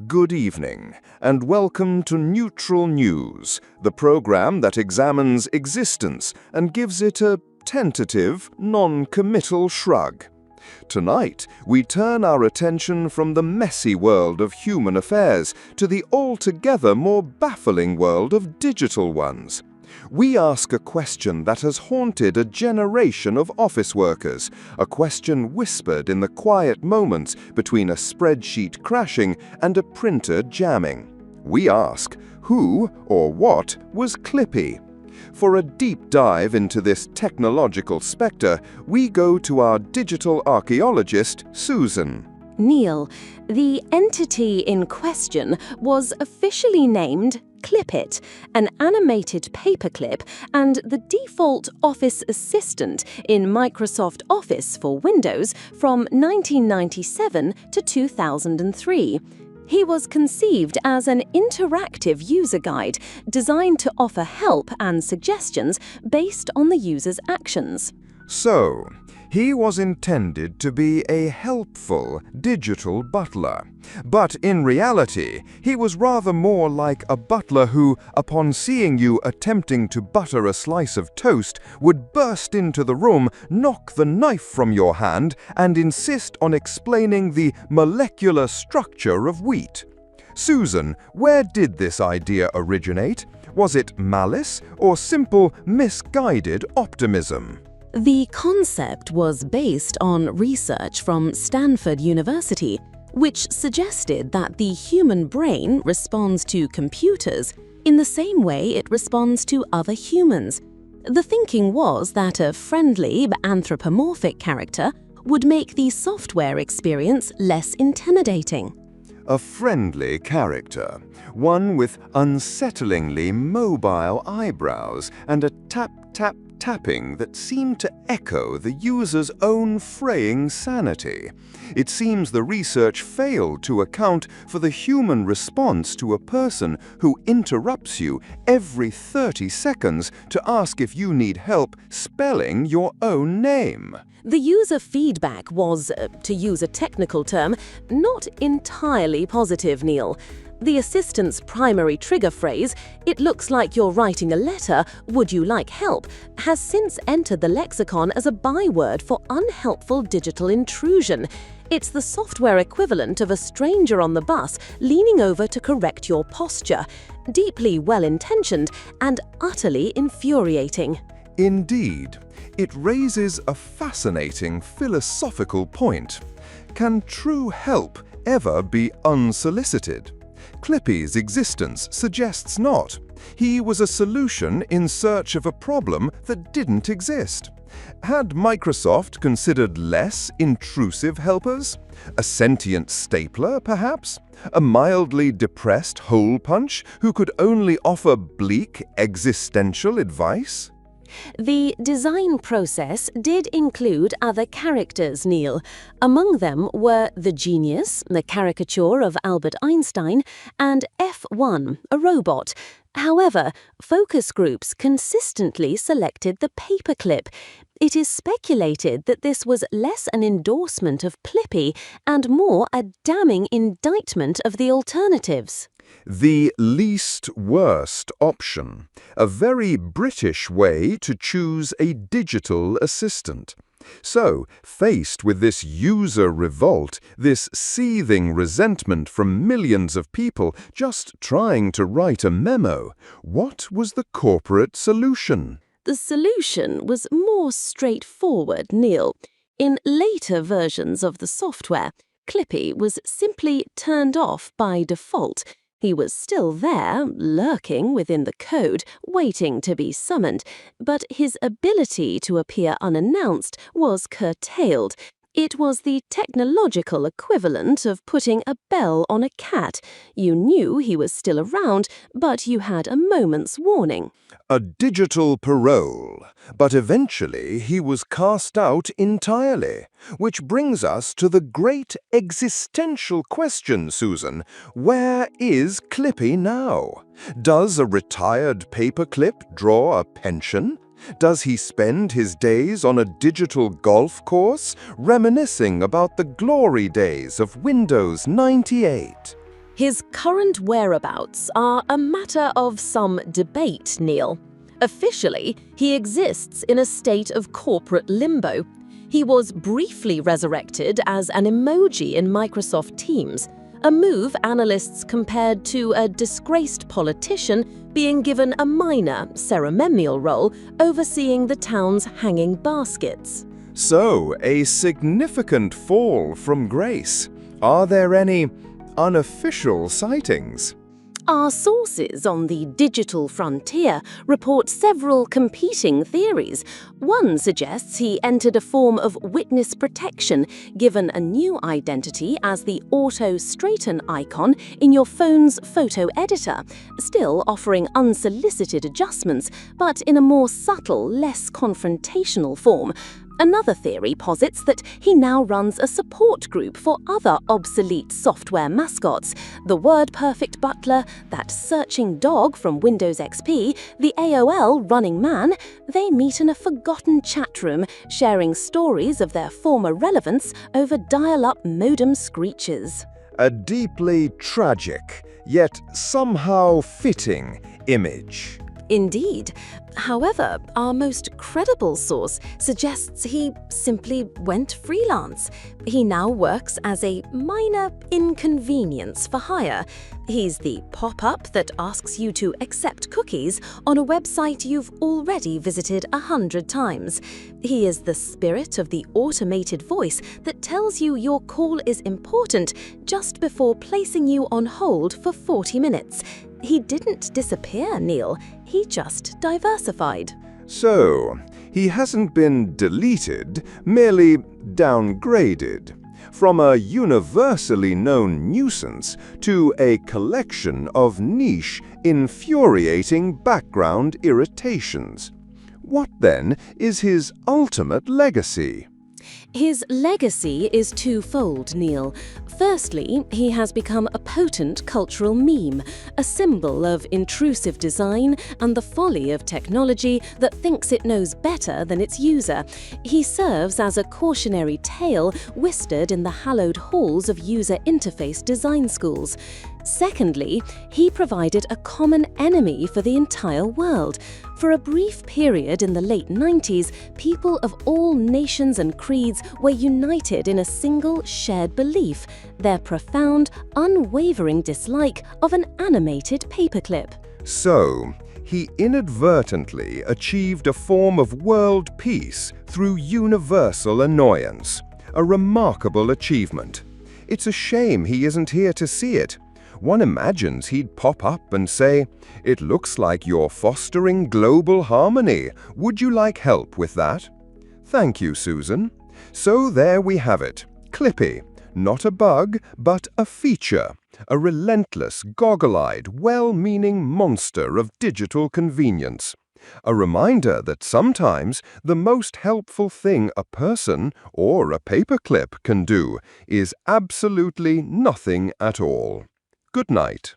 Good evening, and welcome to Neutral News, the program that examines existence and gives it a tentative, non-committal shrug. Tonight, we turn our attention from the messy world of human affairs to the altogether more baffling world of digital ones. We ask a question that has haunted a generation of office workers, a question whispered in the quiet moments between a spreadsheet crashing and a printer jamming. We ask, who or what was Clippy? For a deep dive into this technological spectre, we go to our digital archaeologist, Susan. Neil, the entity in question was officially named Clippy, an animated paperclip and the default Office assistant in Microsoft Office for Windows from 1997 to 2003. He was conceived as an interactive user guide designed to offer help and suggestions based on the user's actions. So, he was intended to be a helpful digital butler. But in reality, he was rather more like a butler who, upon seeing you attempting to butter a slice of toast, would burst into the room, knock the knife from your hand, and insist on explaining the molecular structure of wheat. Susan, where did this idea originate? Was it malice or simple, misguided optimism? The concept was based on research from Stanford University, which suggested that the human brain responds to computers in the same way it responds to other humans. The thinking was that a friendly, anthropomorphic character would make the software experience less intimidating. A friendly character, one with unsettlingly mobile eyebrows and a tapping that seemed to echo the user's own fraying sanity. It seems the research failed to account for the human response to a person who interrupts you every 30 seconds to ask if you need help spelling your own name. The user feedback was, to use a technical term, not entirely positive, Neil. The assistant's primary trigger phrase, "It looks like you're writing a letter, would you like help?" has since entered the lexicon as a byword for unhelpful digital intrusion. It's the software equivalent of a stranger on the bus leaning over to correct your posture. Deeply well-intentioned and utterly infuriating. Indeed, it raises a fascinating philosophical point. Can true help ever be unsolicited? Clippy's existence suggests not. He was a solution in search of a problem that didn't exist. Had Microsoft considered less intrusive helpers? A sentient stapler, perhaps? A mildly depressed hole punch who could only offer bleak existential advice? The design process did include other characters, Neil. Among them were the genius, the caricature of Albert Einstein, and F1, a robot. However, focus groups consistently selected the paperclip. It is speculated that this was less an endorsement of Clippy and more a damning indictment of the alternatives. The least worst option, a very British way to choose a digital assistant. So, faced with this user revolt, this seething resentment from millions of people just trying to write a memo, what was the corporate solution? The solution was more straightforward, Neil. In later versions of the software, Clippy was simply turned off by default. He was still there, lurking within the code, waiting to be summoned, but his ability to appear unannounced was curtailed. It was the technological equivalent of putting a bell on a cat. You knew he was still around, but you had a moment's warning. A digital parole, but eventually he was cast out entirely. Which brings us to the great existential question, Susan. Where is Clippy now? Does a retired paperclip draw a pension? Does he spend his days on a digital golf course, reminiscing about the glory days of Windows 98? His current whereabouts are a matter of some debate, Neil. Officially, he exists in a state of corporate limbo. He was briefly resurrected as an emoji in Microsoft Teams, a move analysts compared to a disgraced politician being given a minor ceremonial role overseeing the town's hanging baskets. So, a significant fall from grace. Are there any unofficial sightings? Our sources on the digital frontier report several competing theories. One suggests he entered a form of witness protection, given a new identity as the auto-straighten icon in your phone's photo editor, still offering unsolicited adjustments, but in a more subtle, less confrontational form. Another theory posits that he now runs a support group for other obsolete software mascots. The word-perfect butler, that searching dog from Windows XP, the AOL running man. They meet in a forgotten chat room, sharing stories of their former relevance over dial-up modem screeches. A deeply tragic, yet somehow fitting image. Indeed. However, our most credible source suggests he simply went freelance. He now works as a minor inconvenience for hire. He's the pop-up that asks you to accept cookies on a website you've already visited 100 times. He is the spirit of the automated voice that tells you your call is important just before placing you on hold for 40 minutes. He didn't disappear, Neil. He just diversified. So, he hasn't been deleted, merely downgraded. From a universally known nuisance to a collection of niche, infuriating background irritations. What then is his ultimate legacy? His legacy is twofold, Neil. Firstly, he has become a potent cultural meme, a symbol of intrusive design and the folly of technology that thinks it knows better than its user. He serves as a cautionary tale whispered in the hallowed halls of user interface design schools. Secondly, he provided a common enemy for the entire world. For a brief period in the late 90s, people of all nations and creeds were united in a single shared belief, their profound, unwavering dislike of an animated paperclip. So, he inadvertently achieved a form of world peace through universal annoyance. A remarkable achievement. It's a shame he isn't here to see it. One imagines he'd pop up and say, "It looks like you're fostering global harmony. Would you like help with that?" Thank you, Susan. So there we have it. Clippy. Not a bug, but a feature. A relentless, goggle-eyed, well-meaning monster of digital convenience. A reminder that sometimes the most helpful thing a person or a paperclip can do is absolutely nothing at all. Good night.